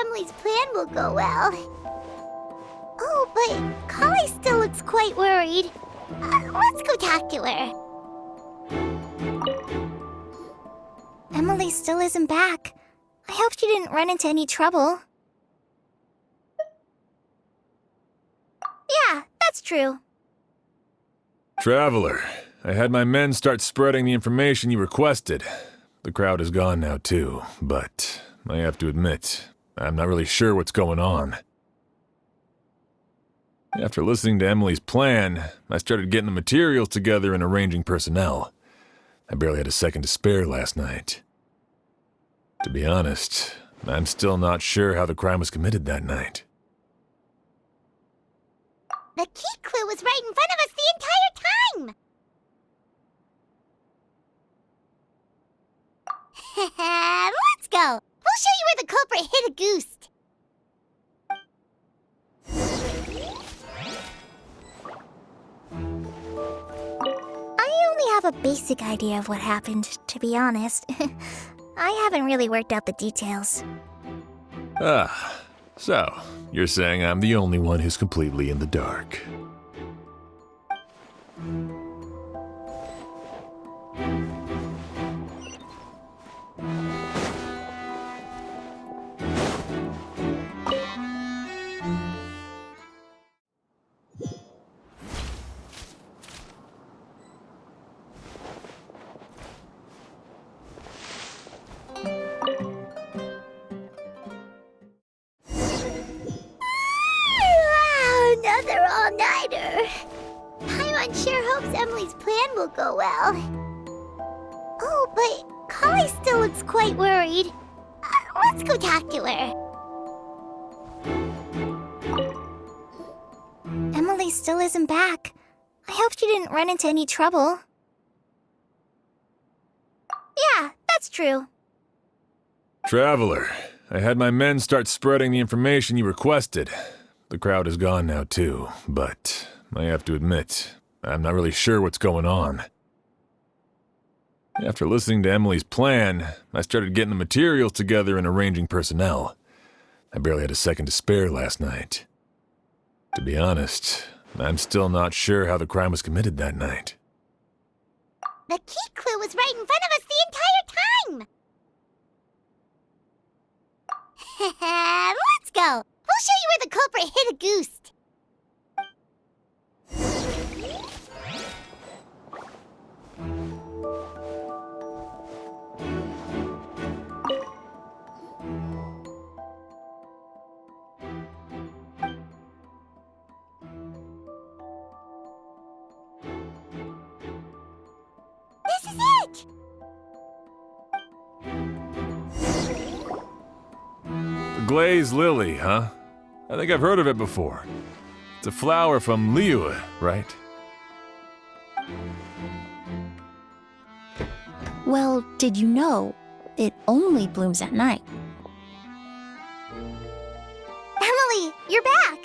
Emelie's plan will go well. Oh, but Collei still looks quite worried. Let's go talk to her. Emelie still isn't back. I hope she didn't run into any trouble. Yeah, that's true. Traveler, I had my men start spreading the information you requested. The crowd is gone now too, but I have to admit, I'm not really sure what's going on. After listening to Emily's plan, I started getting the materials together and arranging personnel. I barely had a second to spare last night. To be honest, I'm still not sure how the crime was committed that night. The key clue was right in front of us the entire time! Let's go! We'll show you where the culprit hid Auguste. I only have a basic idea of what happened, to be honest. I haven't really worked out the details. Ah, so you're saying I'm the only one who's completely in the dark. Another all-nighter. Paimon sure hopes Emily's plan will go well. Oh, but Collei still looks quite worried. Let's go talk to her. Emelie still isn't back. I hope she didn't run into any trouble. Yeah, that's true. Traveler, I had my men start spreading the information you requested. The crowd is gone now too, but I have to admit, I'm not really sure what's going on. After listening to Emily's plan, I started getting the materials together and arranging personnel. I barely had a second to spare last night. To be honest, I'm still not sure how the crime was committed that night. The key clue was right in front of us the entire time! Let's go! We'll show you where the culprit hid Auguste. This is it! The glazed lily, huh? I think I've heard of it before. It's a flower from Liyue, right? Well, did you know it only blooms at night? Emelie, you're back!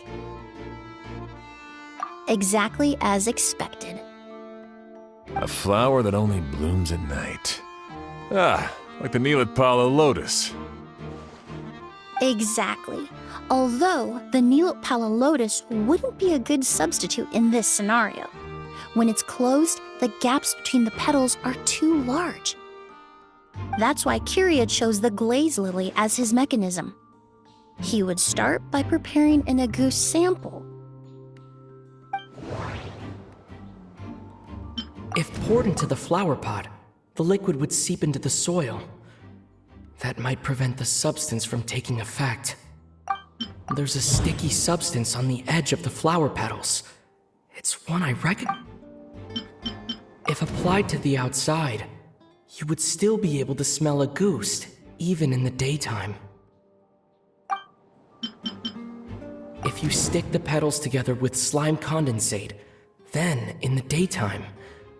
Exactly as expected. A flower that only blooms at night. Ah, like the Neelitpala lotus. Exactly. Although the Neelitpala lotus wouldn't be a good substitute in this scenario. When it's closed, the gaps between the petals are too large. That's why Kirya chose the glaze lily as his mechanism. He would start by preparing an Auguste sample. If poured into the flower pot, the liquid would seep into the soil. That might prevent the substance from taking effect. There's a sticky substance on the edge of the flower petals. It's one I recognize. If applied to the outside, you would still be able to smell Auguste, even in the daytime. If you stick the petals together with slime condensate, then, in the daytime,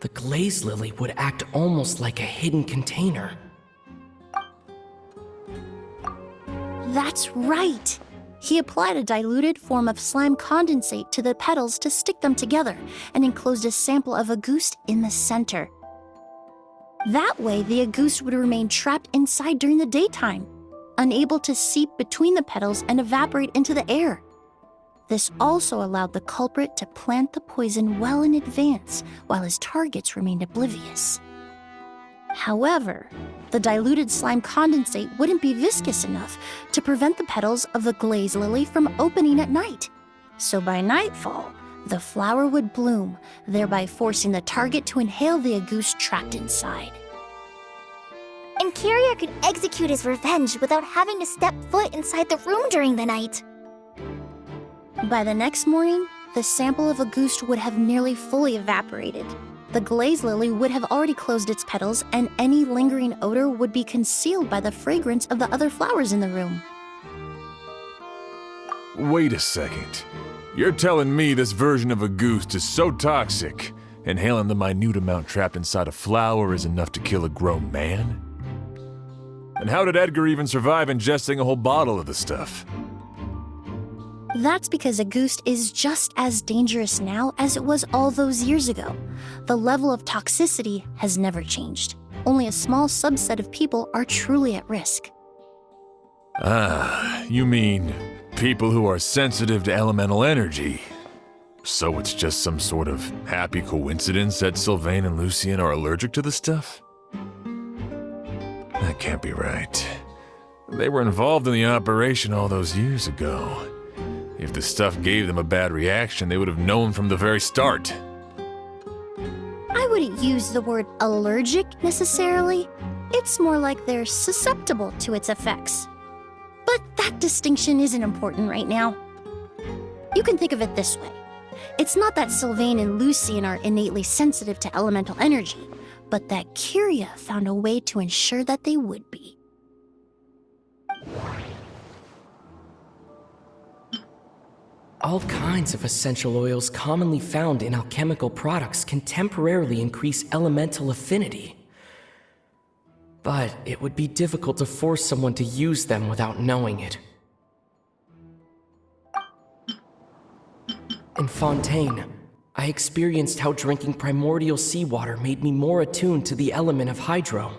the glaze lily would act almost like a hidden container. That's right! He applied a diluted form of slime condensate to the petals to stick them together and enclosed a sample of Auguste in the center. That way, the Auguste would remain trapped inside during the daytime. unable to seep between the petals and evaporate into the air. This also allowed the culprit to plant the poison well in advance while his targets remained oblivious. However, the diluted slime condensate wouldn't be viscous enough to prevent the petals of the glaze lily from opening at night. So by nightfall, the flower would bloom, thereby forcing the target to inhale the Auguste trapped inside. And Kirya could execute his revenge without having to step foot inside the room during the night. By the next morning, the sample of Auguste would have nearly fully evaporated. The glaze lily would have already closed its petals, and any lingering odor would be concealed by the fragrance of the other flowers in the room. Wait a second. You're telling me this version of Auguste is so toxic, inhaling the minute amount trapped inside a flower is enough to kill a grown man? And how did Edgar even survive ingesting a whole bottle of the stuff? That's because Auguste is just as dangerous now as it was all those years ago. The level of toxicity has never changed. Only a small subset of people are truly at risk. Ah, you mean people who are sensitive to elemental energy. So it's just some sort of happy coincidence that Sylvain and Lucien are allergic to the stuff? That can't be right. They were involved in the operation all those years ago. If the stuff gave them a bad reaction, they would have known from the very start. I wouldn't use the word allergic necessarily. It's more like they're susceptible to its effects. But that distinction isn't important right now. You can think of it this way. It's not that Sylvain and Lucien are innately sensitive to elemental energy, but that Kirya found a way to ensure that they would be. All kinds of essential oils commonly found in alchemical products can temporarily increase elemental affinity. But it would be difficult to force someone to use them without knowing it. In Fontaine, I experienced how drinking primordial seawater made me more attuned to the element of hydro.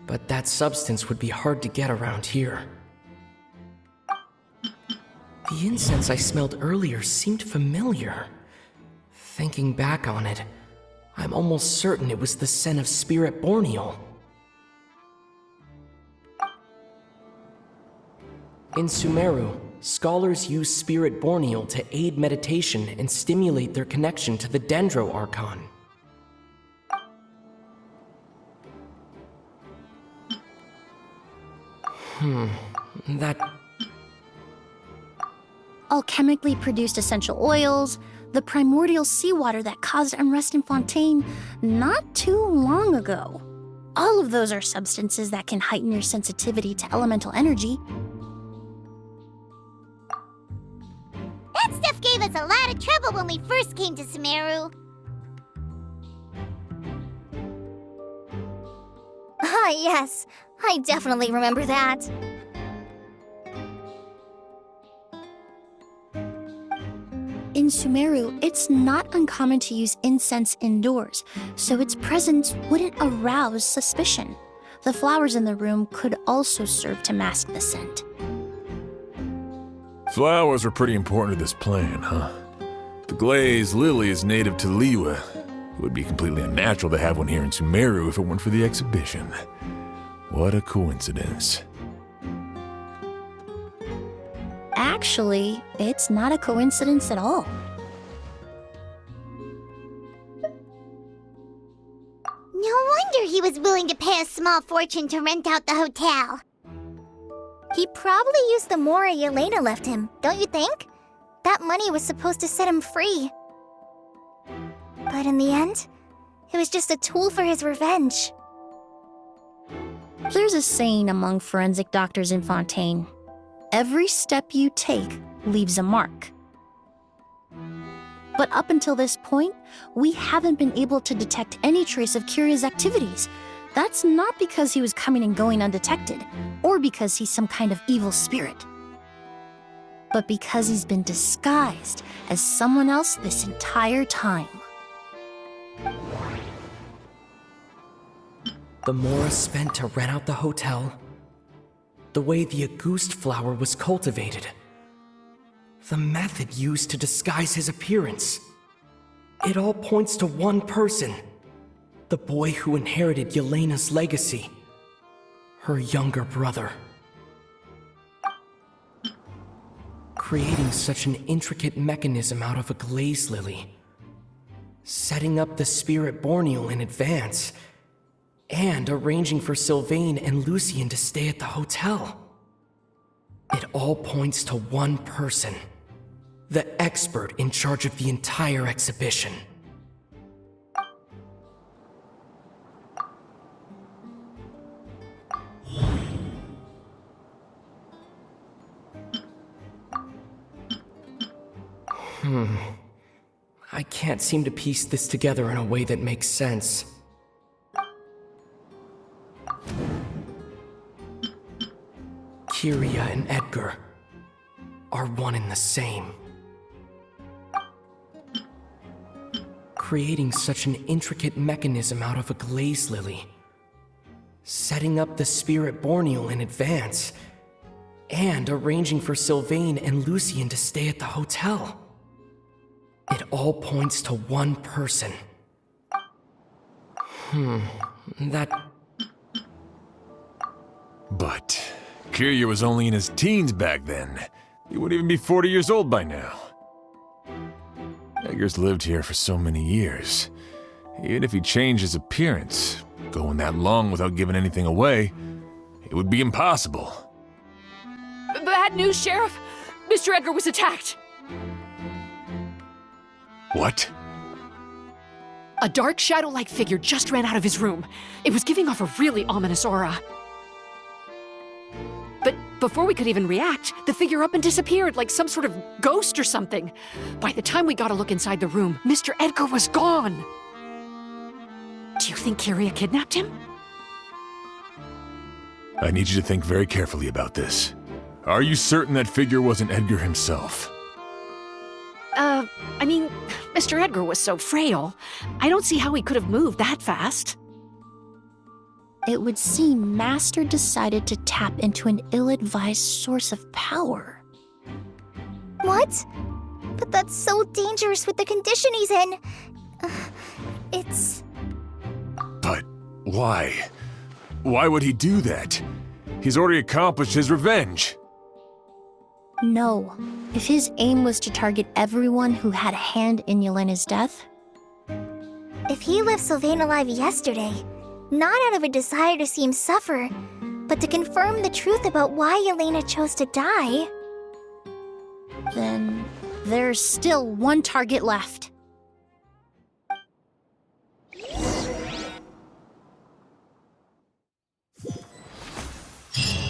But that substance would be hard to get around here. The incense I smelled earlier seemed familiar. Thinking back on it, I'm almost certain it was the scent of spirit borneal. In Sumeru, scholars use spirit borneal to aid meditation and stimulate their connection to the Dendro Archon. That... Alchemically produced essential oils, the primordial seawater that caused unrest in Fontaine not too long ago. All of those are substances that can heighten your sensitivity to elemental energy. That stuff gave us a lot of trouble when we first came to Sumeru. Ah, yes. I definitely remember that. In Sumeru, it's not uncommon to use incense indoors, so its presence wouldn't arouse suspicion. The flowers in the room could also serve to mask the scent. Flowers are pretty important to this plan, huh? The glaze lily is native to Liyue. It would be completely unnatural to have one here in Sumeru if it weren't for the exhibition. What a coincidence. Actually, it's not a coincidence at all. No wonder he was willing to pay a small fortune to rent out the hotel. He probably used the mora Yelena left him, don't you think? That money was supposed to set him free. But in the end, it was just a tool for his revenge. There's a saying among forensic doctors in Fontaine. Every step you take leaves a mark. But up until this point, we haven't been able to detect any trace of Kirya's activities. That's not because he was coming and going undetected, or because he's some kind of evil spirit, but because he's been disguised as someone else this entire time. The mora spent to rent out the hotel, the way the Auguste flower was cultivated, the method used to disguise his appearance. It all points to one person, the boy who inherited Yelena's legacy, her younger brother. Creating such an intricate mechanism out of a glaze lily, setting up the spirit borneal in advance, and arranging for Sylvain and Lucien to stay at the hotel. It all points to one person, the expert in charge of the entire exhibition. I can't seem to piece this together in a way that makes sense. Kirya and Edgar are one and the same. Creating such an intricate mechanism out of a glaze lily, setting up the spirit borneal in advance, and arranging for Sylvain and Lucien to stay at the hotel. It all points to one person. But Kirya was only in his teens back then. He wouldn't even be 40 years old by now. Edgar's lived here for so many years. Even if he changed his appearance, going that long without giving anything away, it would be impossible. Bad news, Sheriff! Mr. Edgar was attacked! What? A dark shadow-like figure just ran out of his room. It was giving off a really ominous aura. But before we could even react, the figure up and disappeared like some sort of ghost or something. By the time we got a look inside the room, Mr. Edgar was gone. Do you think Kirya kidnapped him? I need you to think very carefully about this. Are you certain that figure wasn't Edgar himself? I mean, Mr. Edgar was so frail. I don't see how he could have moved that fast. It would seem Master decided to tap into an ill-advised source of power. What? But that's so dangerous with the condition he's in. It's... But why? Why would he do that? He's already accomplished his revenge. No. If his aim was to target everyone who had a hand in Yelena's death... If he left Sylvain alive yesterday, not out of a desire to see him suffer, but to confirm the truth about why Yelena chose to die... Then there's still one target left.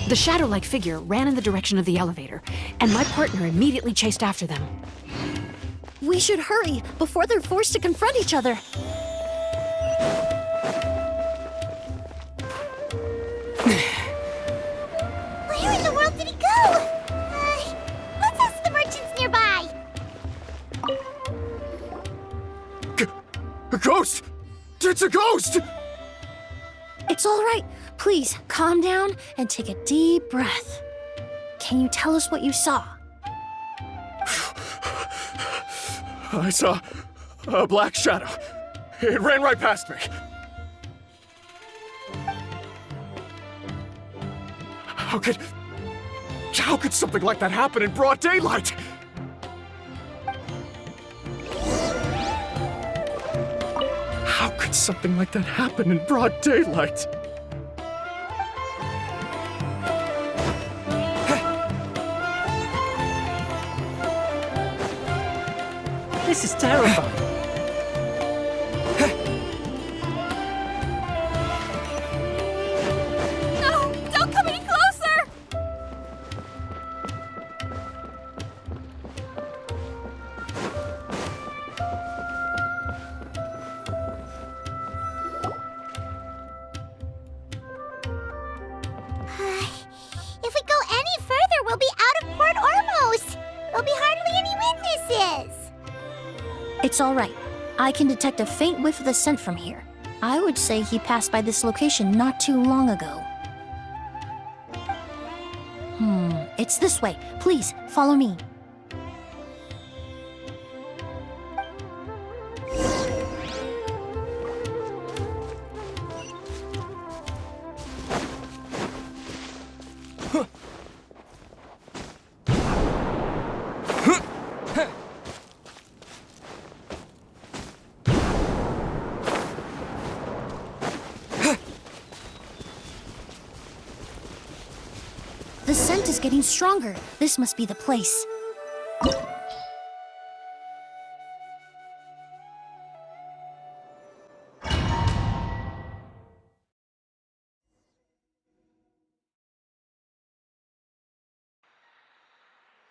The shadow-like figure ran in the direction of the elevator, and my partner immediately chased after them. We should hurry before they're forced to confront each other. Where in the world did he go? Let's ask the merchants nearby. A ghost! It's a ghost! It's all right. Please, calm down and take a deep breath. Can you tell us what you saw? I saw a black shadow. It ran right past me. How could something like that happen in broad daylight? How could something like that happen in broad daylight? This is terrifying. No! Don't come any closer! If we go any further, we'll be out of port almost. There'll be hardly any witnesses. It's all right. I can detect a faint whiff of the scent from here. I would say he passed by this location not too long ago. It's this way. Please, follow me. The scent is getting stronger. This must be the place.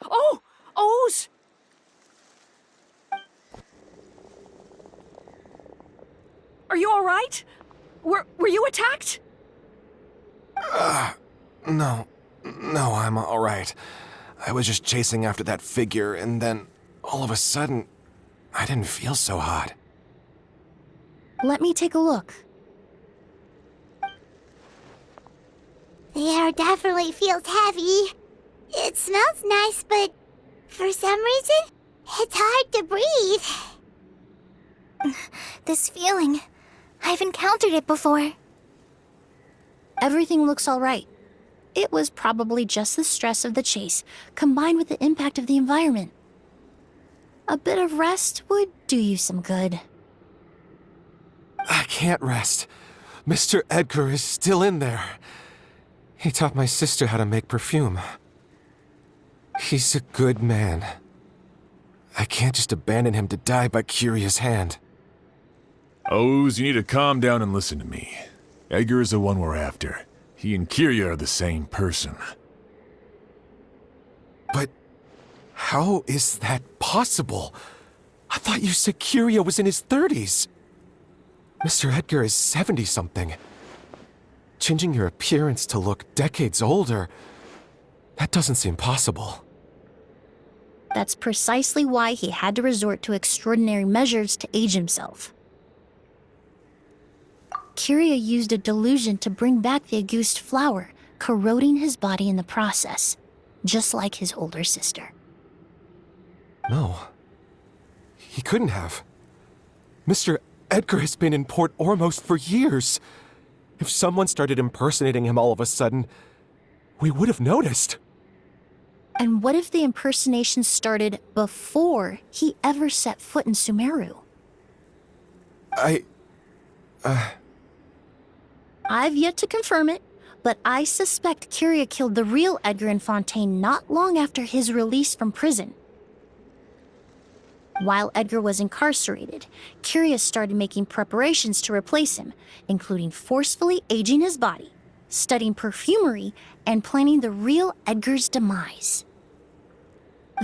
Oh! O's! Are you all right? Were you attacked? No, I'm all right. I was just chasing after that figure, and then all of a sudden, I didn't feel so hot. Let me take a look. The air definitely feels heavy. It smells nice, but for some reason, it's hard to breathe. This feeling, I've encountered it before. Everything looks all right. It was probably just the stress of the chase, combined with the impact of the environment. A bit of rest would do you some good. I can't rest. Mr. Edgar is still in there. He taught my sister how to make perfume. He's a good man. I can't just abandon him to die by Kirya's hand. O's, you need to calm down and listen to me. Edgar is the one we're after. He and Kirya are the same person. But how is that possible? I thought you said Kirya was in his 30s. Mr. Edgar is 70-something. Changing your appearance to look decades older, that doesn't seem possible. That's precisely why he had to resort to extraordinary measures to age himself. Kirya used a delusion to bring back the Auguste flower, corroding his body in the process, just like his older sister. No. He couldn't have. Mr. Edgar has been in Port Ormos for years. If someone started impersonating him all of a sudden, we would have noticed. And what if the impersonation started before he ever set foot in Sumeru? I've yet to confirm it, but I suspect Kirya killed the real Edgar in Fontaine not long after his release from prison. While Edgar was incarcerated, Kirya started making preparations to replace him, including forcefully aging his body, studying perfumery, and planning the real Edgar's demise.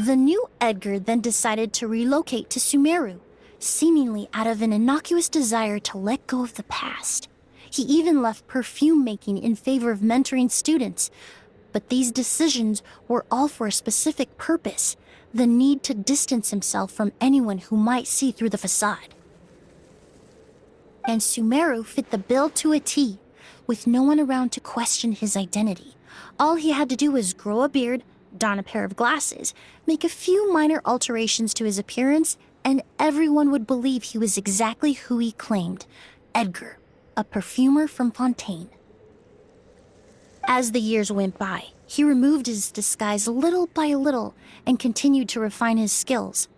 The new Edgar then decided to relocate to Sumeru, seemingly out of an innocuous desire to let go of the past. He even left perfume making in favor of mentoring students, but these decisions were all for a specific purpose: the need to distance himself from anyone who might see through the facade. And Sumeru fit the bill to a T, with no one around to question his identity. All he had to do was grow a beard, don a pair of glasses, make a few minor alterations to his appearance, and everyone would believe he was exactly who he claimed: Edgar, a perfumer from Fontaine. As the years went by, he removed his disguise little by little and continued to refine his skills.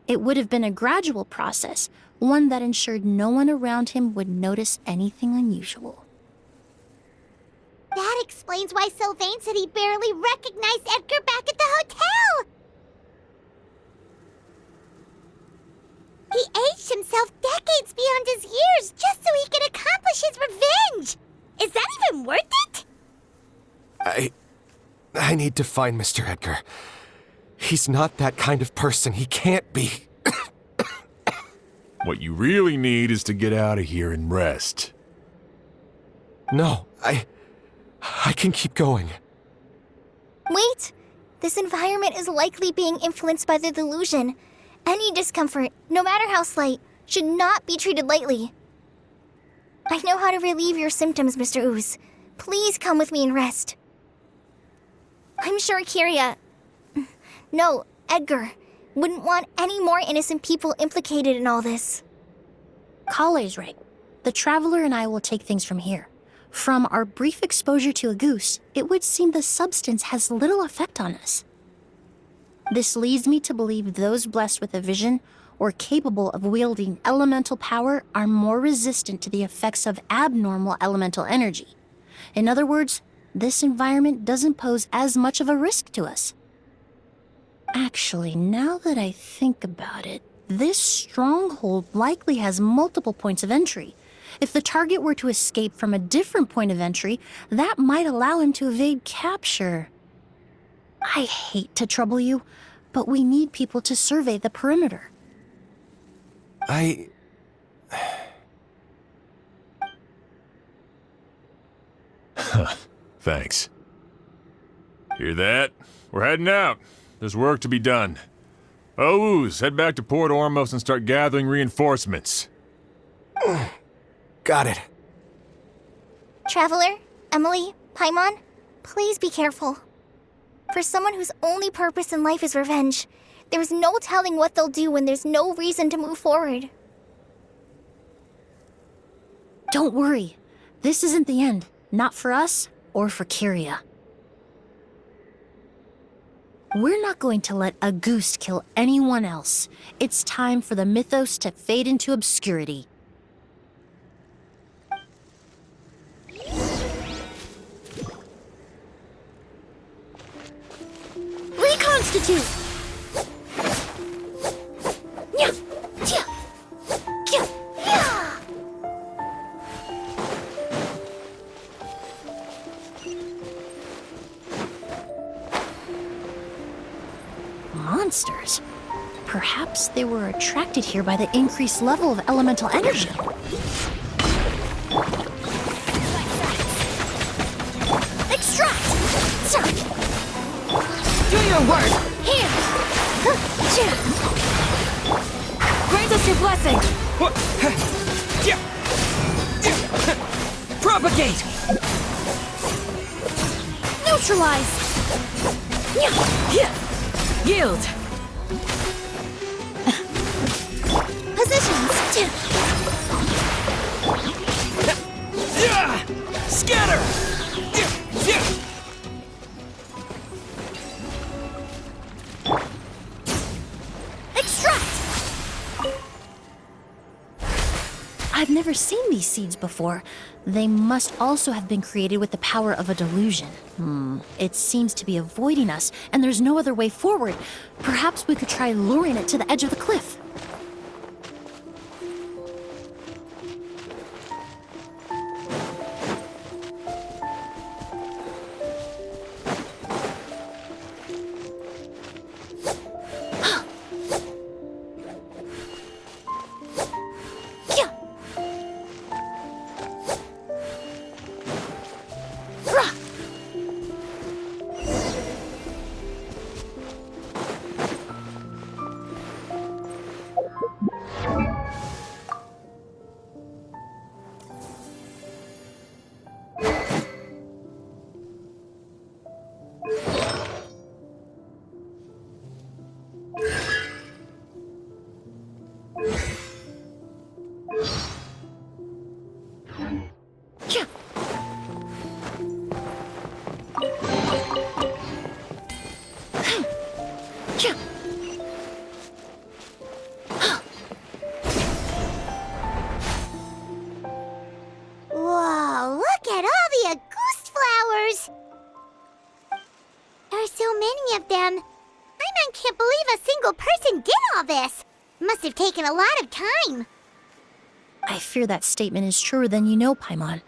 It would have been a gradual process, one that ensured no one around him would notice anything unusual. That explains why Sylvain said he barely recognized Edgar back at the hotel! He aged himself decades beyond his years just so he could accomplish his revenge! Is that even worth it? I need to find Mr. Edgar. He's not that kind of person. He can't be. What you really need is to get out of here and rest. No, I can keep going. Wait! This environment is likely being influenced by the delusion. Any discomfort, no matter how slight, should not be treated lightly. I know how to relieve your symptoms, Mr. Ooze. Please come with me and rest. I'm sure Kirya... No, Edgar wouldn't want any more innocent people implicated in all this. Collei's right. The Traveler and I will take things from here. From our brief exposure to Auguste, it would seem the substance has little effect on us. This leads me to believe those blessed with a vision or capable of wielding elemental power are more resistant to the effects of abnormal elemental energy. In other words, this environment doesn't pose as much of a risk to us. Actually, now that I think about it, this stronghold likely has multiple points of entry. If the target were to escape from a different point of entry, that might allow him to evade capture. I hate to trouble you, but we need people to survey the perimeter. Thanks. Hear that? We're heading out. There's work to be done. Ooze, head back to Port Ormos and start gathering reinforcements. Got it. Traveler, Emelie, Paimon, please be careful. For someone whose only purpose in life is revenge, there's no telling what they'll do when there's no reason to move forward. Don't worry. This isn't the end. Not for us or for Kirya. We're not going to let Auguste kill anyone else. It's time for the mythos to fade into obscurity. Reconstitute! Nya! Tia! Kya! Ya! Monsters? Perhaps they were attracted here by the increased level of elemental energy. Extract! Suck! Do your work! Here! Grant us your blessing! What? Propagate! Neutralize! Yield! Positions! Scatter! Extract! I've never seen these seeds before. They must also have been created with the power of a delusion. It seems to be avoiding us, and there's no other way forward. Perhaps we could try luring it to the edge of the cliff. Whoa, look at all the Auguste flowers! There are so many of them. I can't believe a single person did all this. Must have taken a lot of time. I fear that statement is truer than you know, Paimon.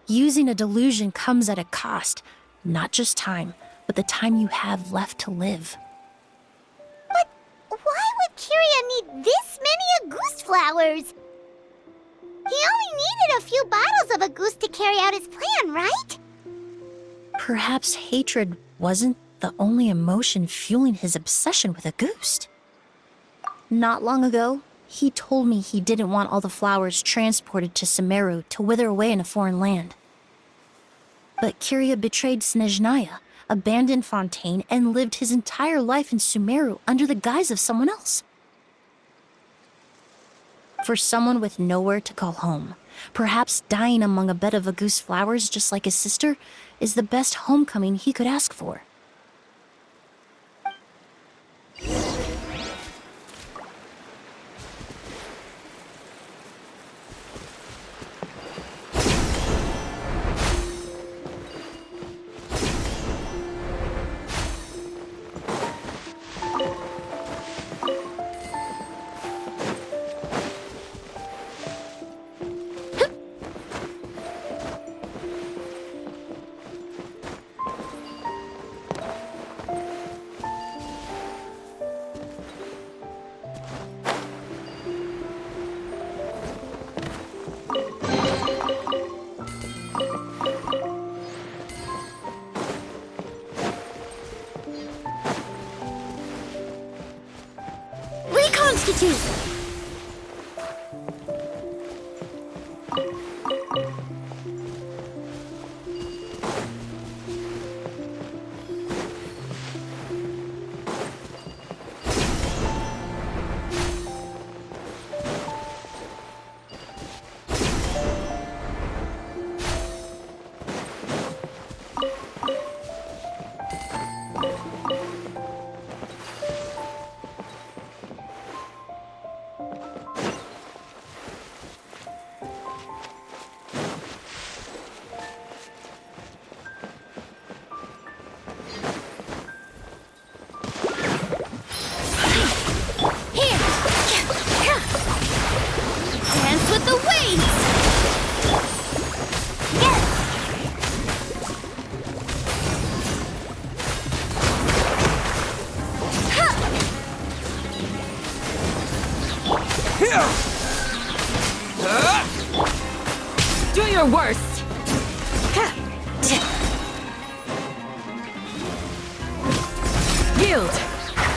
Using a delusion comes at a cost. Not just time, but the time you have left to live. But why would Kirya need this many Auguste flowers? He only needed a few bottles of Auguste to carry out his plan, right? Perhaps hatred wasn't the only emotion fueling his obsession with Auguste. Not long ago, he told me he didn't want all the flowers transported to Sumeru to wither away in a foreign land. But Kirya betrayed Snezhnaya, abandoned Fontaine, and lived his entire life in Sumeru under the guise of someone else. For someone with nowhere to call home, perhaps dying among a bed of Auguste flowers just like his sister is the best homecoming he could ask for. Reconstitute! With the waves! Yes! Do your worst! Yield!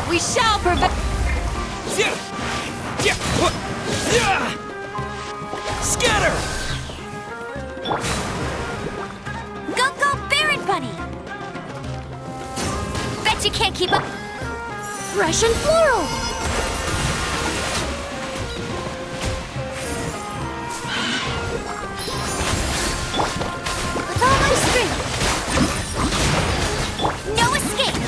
We shall prevent... Scatter! Go, Baron Bunny! Bet you can't keep up. Fresh and floral! With all my strength! No escape!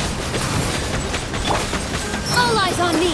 All eyes on me!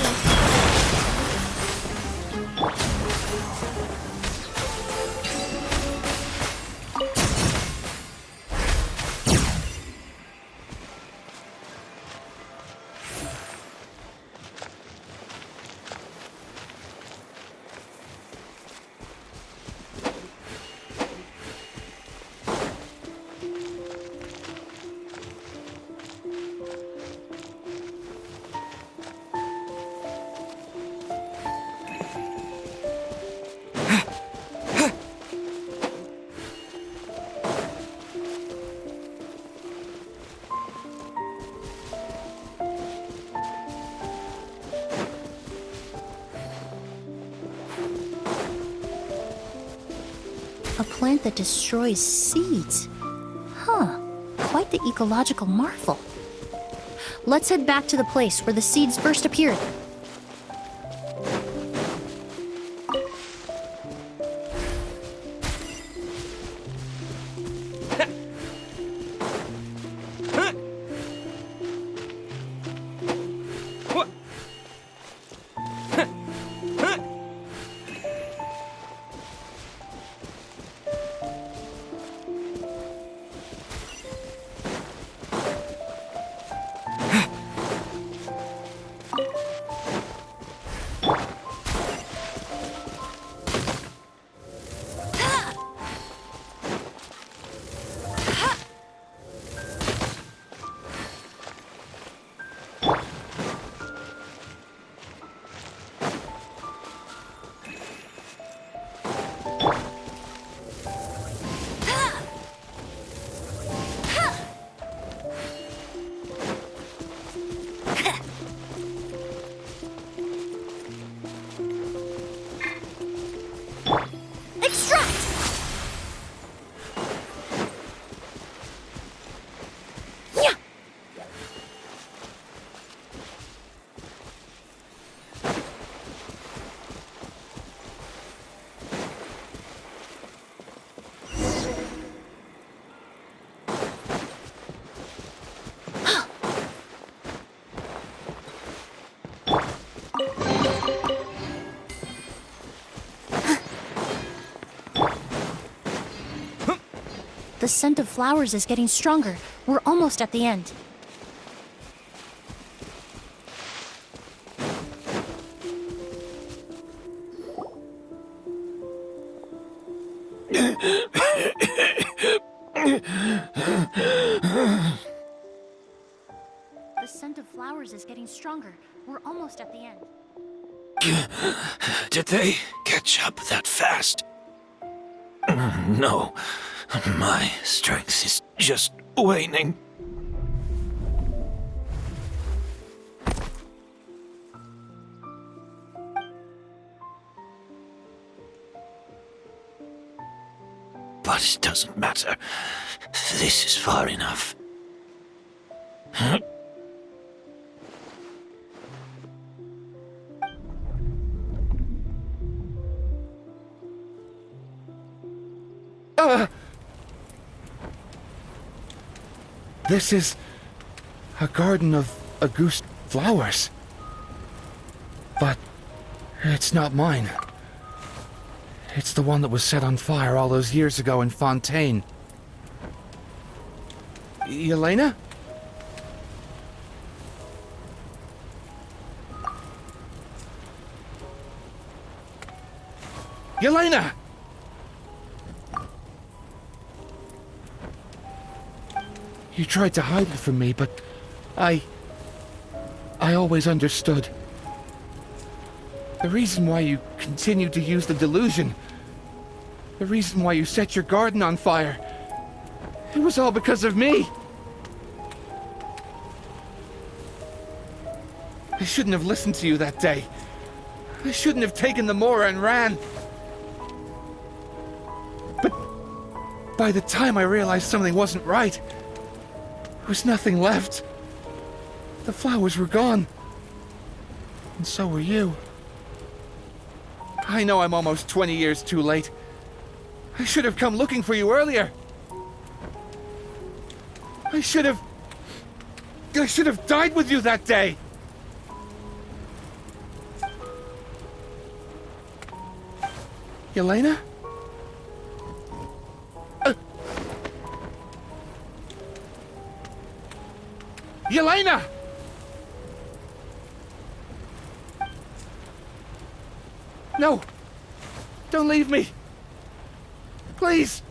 A plant that destroys seeds. Huh, quite the ecological marvel. Let's head back to the place where the seeds first appeared. the scent of flowers is getting stronger. We're almost at the end. The scent of flowers is getting stronger. We're almost at the end. Did they catch up that fast? No. My strength is just waning. But it doesn't matter. This is far enough. This is a garden of Auguste flowers. But it's not mine. It's the one that was set on fire all those years ago in Fontaine. Yelena? Yelena! You tried to hide it from me, but I always understood. The reason why you continued to use the delusion, the reason why you set your garden on fire, it was all because of me. I shouldn't have listened to you that day. I shouldn't have taken the Mora and ran. But by the time I realized something wasn't right, there was nothing left. The flowers were gone. And so were you. I know I'm almost 20 years too late. I should have come looking for you earlier. I should have died with you that day. Yelena? Yelena! No! Don't leave me! Please!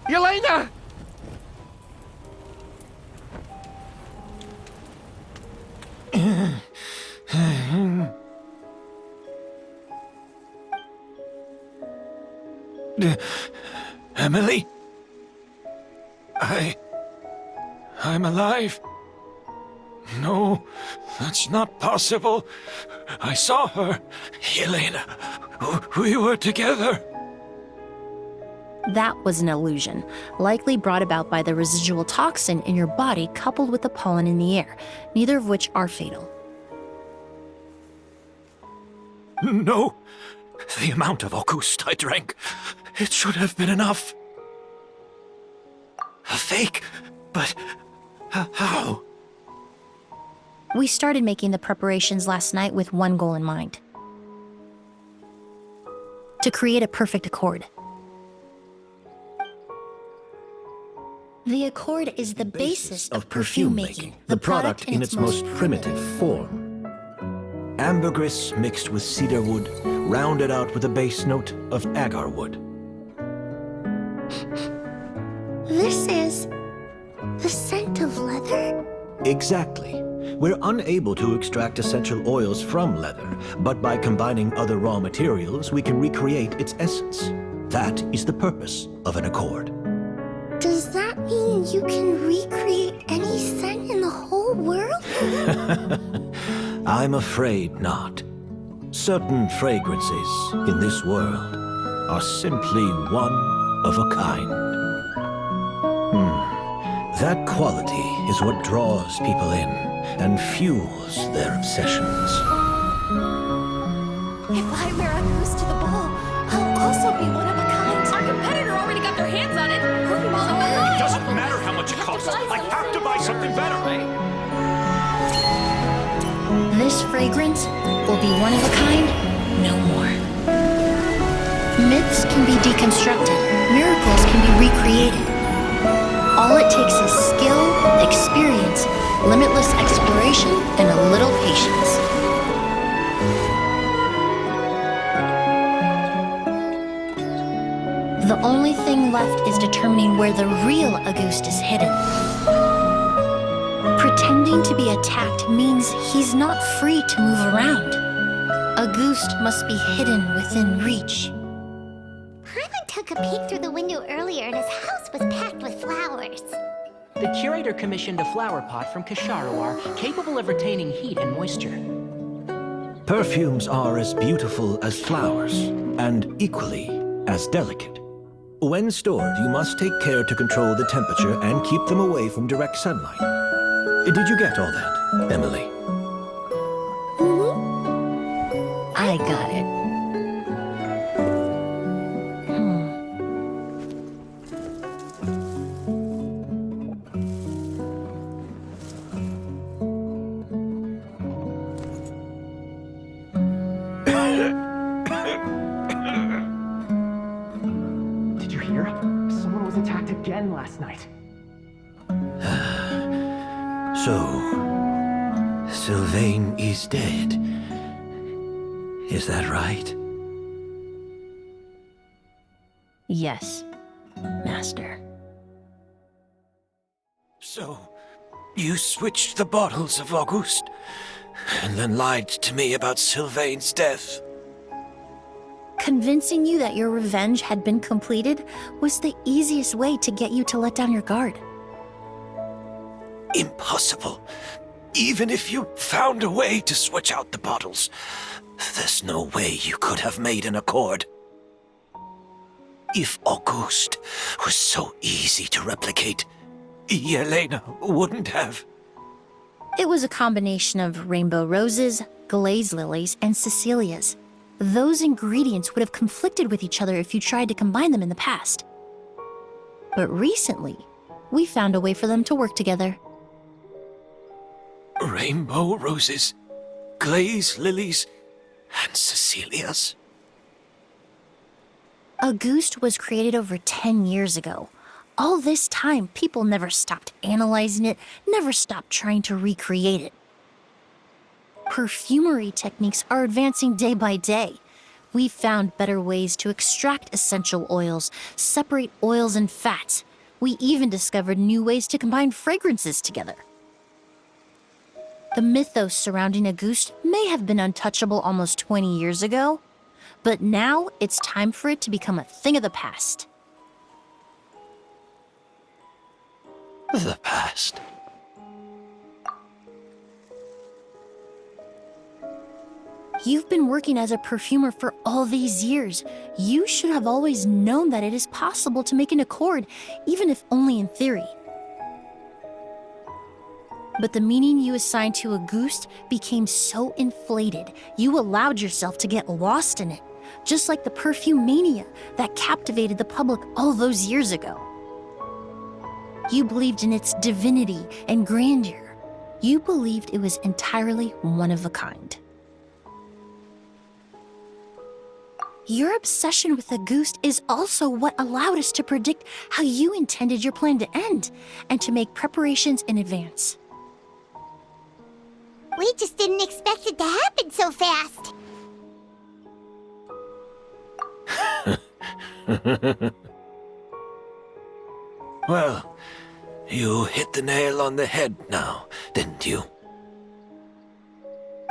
Yelena! Emelie? I'm alive. No, that's not possible. I saw her. Yelena. We were together. That was an illusion, likely brought about by the residual toxin in your body coupled with the pollen in the air, neither of which are fatal. No. The amount of Auguste I drank, it should have been enough. A fake? But how? We started making the preparations last night with one goal in mind. To create a perfect accord. The accord is the basis of perfume making, the product in its most primitive form. Ambergris mixed with cedar wood, rounded out with a base note of agar wood. This is the scent of leather? Exactly. We're unable to extract essential oils from leather, but by combining other raw materials, we can recreate its essence. That is the purpose of an accord. Does that mean you can recreate any scent in the whole world? I'm afraid not. Certain fragrances in this world are simply one of a kind. That quality is what draws people in and fuels their obsessions. If I wear Auguste to the ball, I'll also be one of a kind. Our competitor already got their hands on it. It doesn't matter how much it costs. I have to buy something better. This fragrance will be one of a kind, no more. Myths can be deconstructed, miracles can be recreated. All it takes is skill, experience, limitless exploration, and a little patience. The only thing left is determining where the real Auguste is hidden. Pretending to be attacked means he's not free to move around. Auguste must be hidden within reach. Paimon took a peek through the window earlier and his house was packed with flowers. The curator commissioned a flower pot from Kasharawar capable of retaining heat and moisture. Perfumes are as beautiful as flowers, and equally as delicate. When stored, you must take care to control the temperature and keep them away from direct sunlight. Did you get all that, Emelie? I got it. Did you hear? Someone was attacked again last night. So, Sylvain is dead. Is that right? Yes, Master. So, you switched the bottles of Auguste, and then lied to me about Sylvain's death. Convincing you that your revenge had been completed was the easiest way to get you to let down your guard. Impossible. Even if you found a way to switch out the bottles, there's no way you could have made an accord. If Auguste was so easy to replicate, Yelena wouldn't have. It was a combination of rainbow roses, glaze lilies, and Cecilias. Those ingredients would have conflicted with each other if you tried to combine them in the past. But recently, we found a way for them to work together. Rainbow roses, glaze lilies, and Cecilias. Auguste was created over 10 years ago. All this time, people never stopped analyzing it, never stopped trying to recreate it. Perfumery techniques are advancing day by day. We've found better ways to extract essential oils, separate oils and fats. We even discovered new ways to combine fragrances together. The mythos surrounding Auguste may have been untouchable almost 20 years ago, but now it's time for it to become a thing of the past. The past. You've been working as a perfumer for all these years. You should have always known that it is possible to make an accord, even if only in theory. But the meaning you assigned to Auguste became so inflated, you allowed yourself to get lost in it, just like the perfume mania that captivated the public all those years ago. You believed in its divinity and grandeur. You believed it was entirely one of a kind. Your obsession with Auguste is also what allowed us to predict how you intended your plan to end and to make preparations in advance. We just didn't expect it to happen so fast. Well, you hit the nail on the head now, didn't you?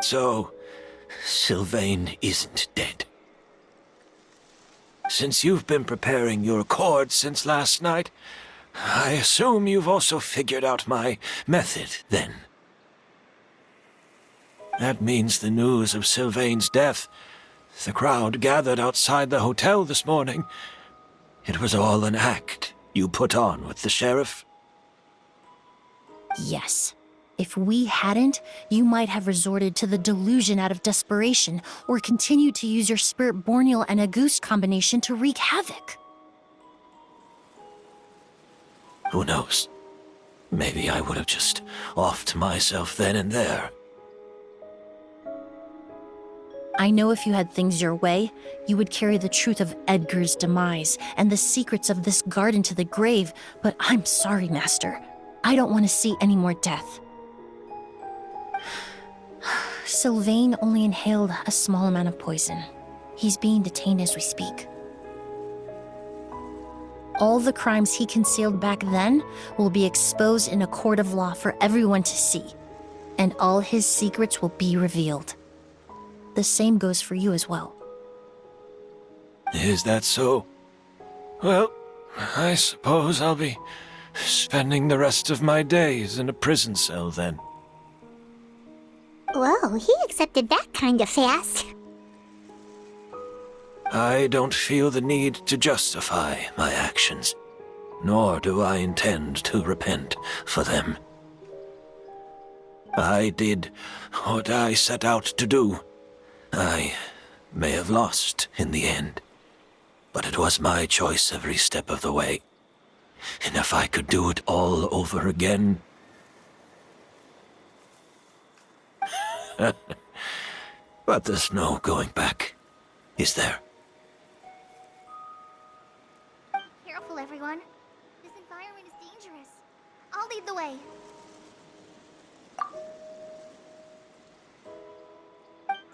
So, Sylvain isn't dead. Since you've been preparing your accord since last night, I assume you've also figured out my method, then. That means the news of Sylvain's death, the crowd gathered outside the hotel this morning, it was all an act you put on with the sheriff. Yes. If we hadn't, you might have resorted to the delusion out of desperation, or continued to use your spirit Borneal and Auguste combination to wreak havoc. Who knows? Maybe I would have just offed myself then and there. I know if you had things your way, you would carry the truth of Edgar's demise and the secrets of this garden to the grave, but I'm sorry, Master. I don't want to see any more death. Sylvain only inhaled a small amount of poison. He's being detained as we speak. All the crimes he concealed back then will be exposed in a court of law for everyone to see, and all his secrets will be revealed. The same goes for you as well. Is that so? Well, I suppose I'll be spending the rest of my days in a prison cell then. Whoa, he accepted that kinda fast. I don't feel the need to justify my actions, nor do I intend to repent for them. I did what I set out to do. I may have lost in the end, but it was my choice every step of the way. And if I could do it all over again... But there's no going back, is there? Careful, everyone. This environment is dangerous. I'll lead the way.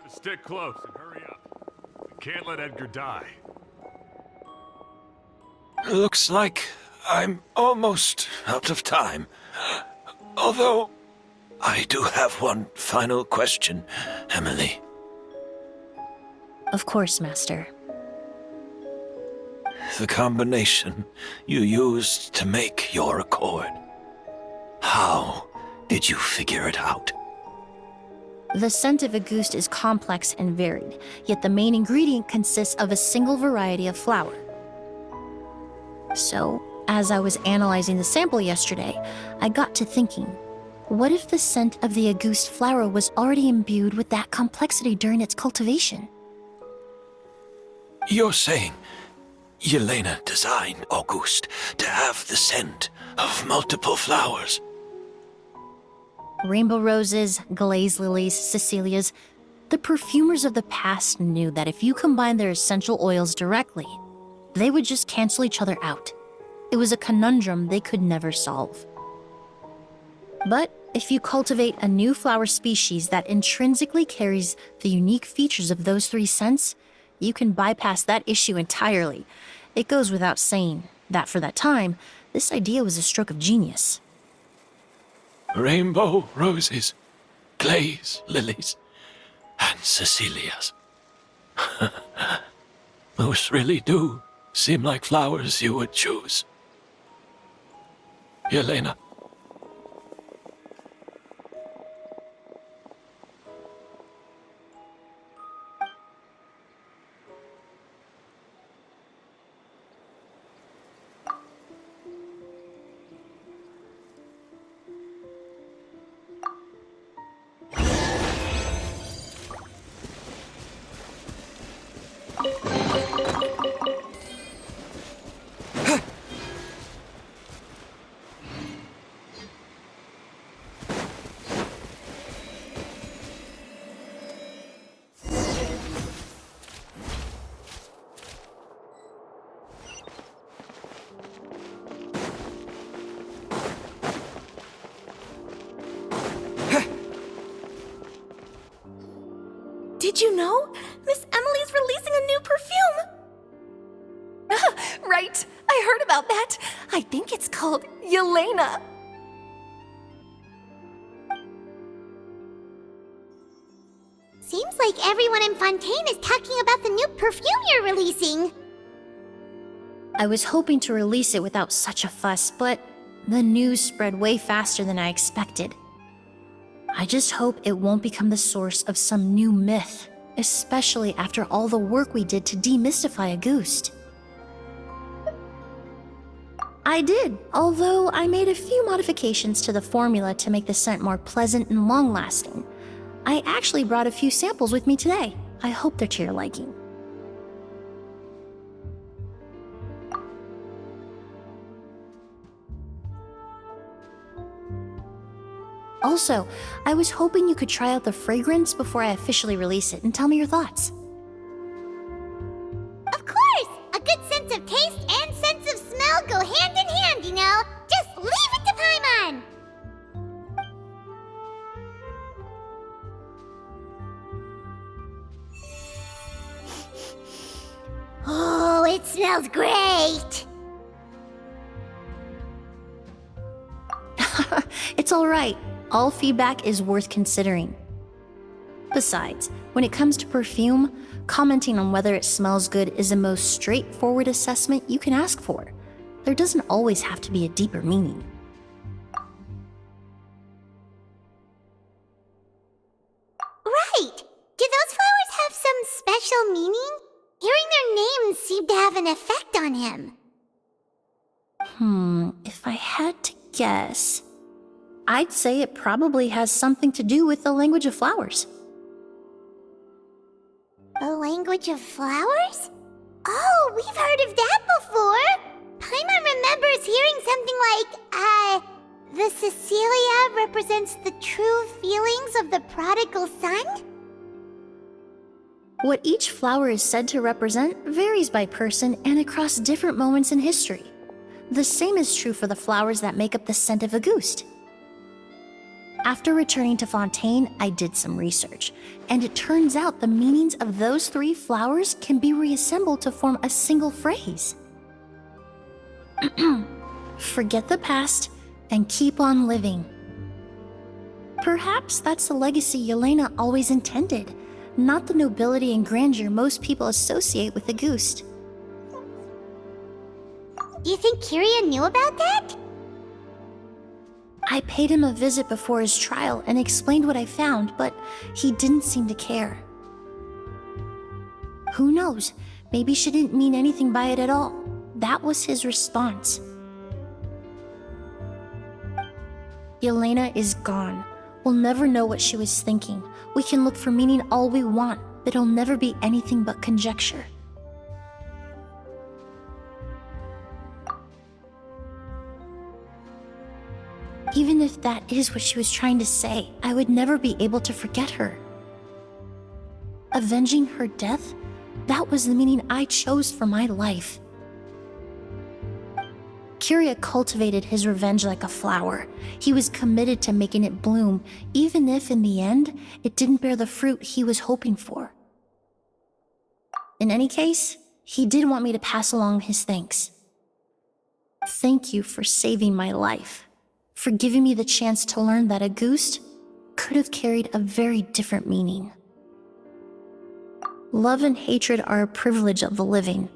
Stick close and hurry up. We can't let Edgar die. Looks like I'm almost out of time. Although, I do have one final question, Emelie. Of course, Master. The combination you used to make your accord. How did you figure it out? The scent of Auguste is complex and varied, yet the main ingredient consists of a single variety of flower. So, as I was analyzing the sample yesterday, I got to thinking, what if the scent of the Auguste flower was already imbued with that complexity during its cultivation? You're saying Yelena designed Auguste to have the scent of multiple flowers? Rainbow roses, glaze lilies, Cecilias. The perfumers of the past knew that if you combine their essential oils directly, they would just cancel each other out. It was a conundrum they could never solve. But if you cultivate a new flower species that intrinsically carries the unique features of those three scents, you can bypass that issue entirely. It goes without saying that for that time, this idea was a stroke of genius. Rainbow roses, glaze lilies, and Cecilias. Those really do seem like flowers you would choose. Yelena. Did you know? Miss Emelie's releasing a new perfume! Right, I heard about that. I think it's called Yelena. Seems like everyone in Fontaine is talking about the new perfume you're releasing. I was hoping to release it without such a fuss, but the news spread way faster than I expected. I just hope it won't become the source of some new myth, especially after all the work we did to demystify Auguste. I did, although I made a few modifications to the formula to make the scent more pleasant and long-lasting. I actually brought a few samples with me today. I hope they're to your liking. Also, I was hoping you could try out the fragrance before I officially release it and tell me your thoughts. Of course! A good sense of taste and sense of smell go hand in hand, you know? Just leave it to Paimon! Oh, it smells great! It's all right. All feedback is worth considering. Besides, when it comes to perfume, commenting on whether it smells good is the most straightforward assessment you can ask for. There doesn't always have to be a deeper meaning. Right! Do those flowers have some special meaning? Hearing their names seemed to have an effect on him. If I had to guess, I'd say it probably has something to do with the language of flowers. The language of flowers? Oh, we've heard of that before! Paimon remembers hearing something like, the Cecilia represents the true feelings of the prodigal son? What each flower is said to represent varies by person and across different moments in history. The same is true for the flowers that make up the scent of Auguste. After returning to Fontaine, I did some research, and it turns out the meanings of those 3 flowers can be reassembled to form a single phrase. Forget the past and keep on living. Perhaps that's the legacy Yelena always intended, not the nobility and grandeur most people associate with Auguste. Do you think Kirya knew about that? I paid him a visit before his trial and explained what I found, but he didn't seem to care. Who knows? Maybe she didn't mean anything by it at all. That was his response. Yelena is gone. We'll never know what she was thinking. We can look for meaning all we want, but it'll never be anything but conjecture. Even if that is what she was trying to say, I would never be able to forget her. Avenging her death? That was the meaning I chose for my life. Kirya cultivated his revenge like a flower. He was committed to making it bloom, even if in the end, it didn't bear the fruit he was hoping for. In any case, he did want me to pass along his thanks. Thank you for saving my life, for giving me the chance to learn that Auguste could have carried a very different meaning. Love and hatred are a privilege of the living.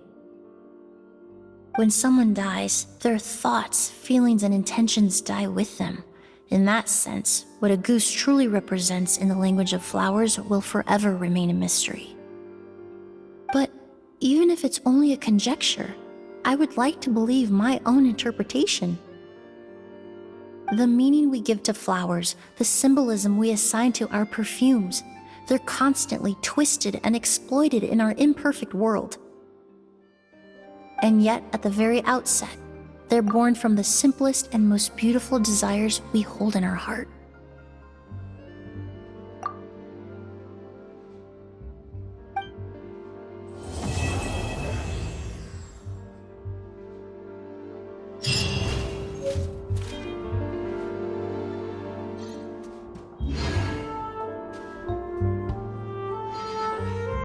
When someone dies, their thoughts, feelings, and intentions die with them. In that sense, what Auguste truly represents in the language of flowers will forever remain a mystery. But even if it's only a conjecture, I would like to believe my own interpretation. The meaning we give to flowers, the symbolism we assign to our perfumes, they're constantly twisted and exploited in our imperfect world. And yet, at the very outset, they're born from the simplest and most beautiful desires we hold in our heart.